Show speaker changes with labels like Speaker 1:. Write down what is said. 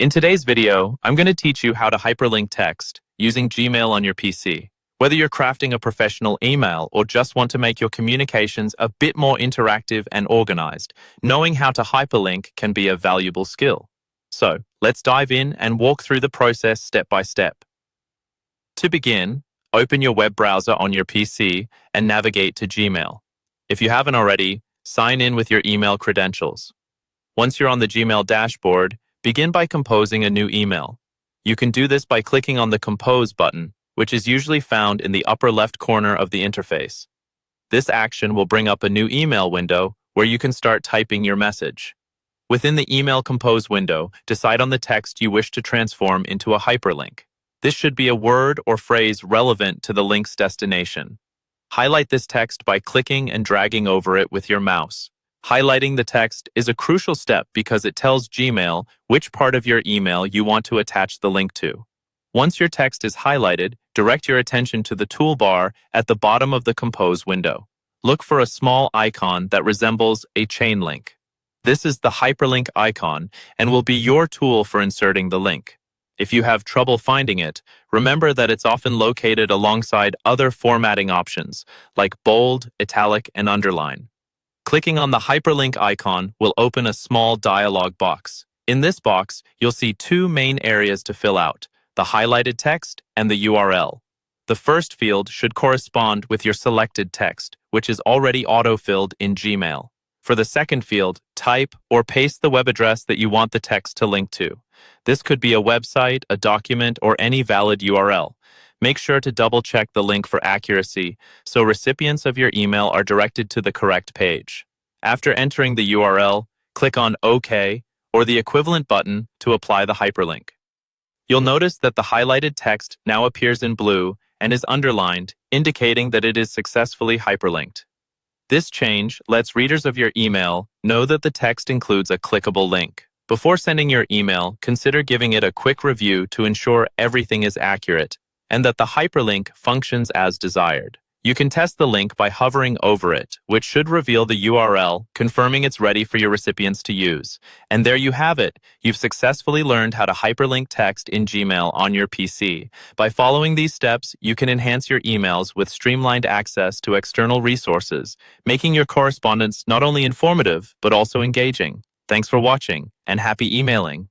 Speaker 1: In today's video, I'm going to teach you how to hyperlink text using Gmail on your PC. Whether you're crafting a professional email or just want to make your communications a bit more interactive and organized, knowing how to hyperlink can be a valuable skill. So, let's dive in and walk through the process step by step. To begin, open your web browser on your PC and navigate to Gmail. If you haven't already, sign in with your email credentials. Once you're on the Gmail dashboard, begin by composing a new email. You can do this by clicking on the Compose button, which is usually found in the upper left corner of the interface. This action will bring up a new email window where you can start typing your message. Within the Email Compose window, decide on the text you wish to transform into a hyperlink. This should be a word or phrase relevant to the link's destination. Highlight this text by clicking and dragging over it with your mouse. Highlighting the text is a crucial step because it tells Gmail which part of your email you want to attach the link to. Once your text is highlighted, direct your attention to the toolbar at the bottom of the Compose window. Look for a small icon that resembles a chain link. This is the hyperlink icon and will be your tool for inserting the link. If you have trouble finding it, remember that it's often located alongside other formatting options like bold, italic, and underline. Clicking on the hyperlink icon will open a small dialog box. In this box, you'll see two main areas to fill out: the highlighted text and the URL. The first field should correspond with your selected text, which is already auto-filled in Gmail. For the second field, type or paste the web address that you want the text to link to. This could be a website, a document, or any valid URL. Make sure to double-check the link for accuracy so recipients of your email are directed to the correct page. After entering the URL, click on OK or the equivalent button to apply the hyperlink. You'll notice that the highlighted text now appears in blue and is underlined, indicating that it is successfully hyperlinked. This change lets readers of your email know that the text includes a clickable link. Before sending your email, consider giving it a quick review to ensure everything is accurate and that the hyperlink functions as desired. You can test the link by hovering over it, which should reveal the URL, confirming it's ready for your recipients to use. And there you have it. You've successfully learned how to hyperlink text in Gmail on your PC. By following these steps, you can enhance your emails with streamlined access to external resources, making your correspondence not only informative, but also engaging. Thanks for watching, and happy emailing.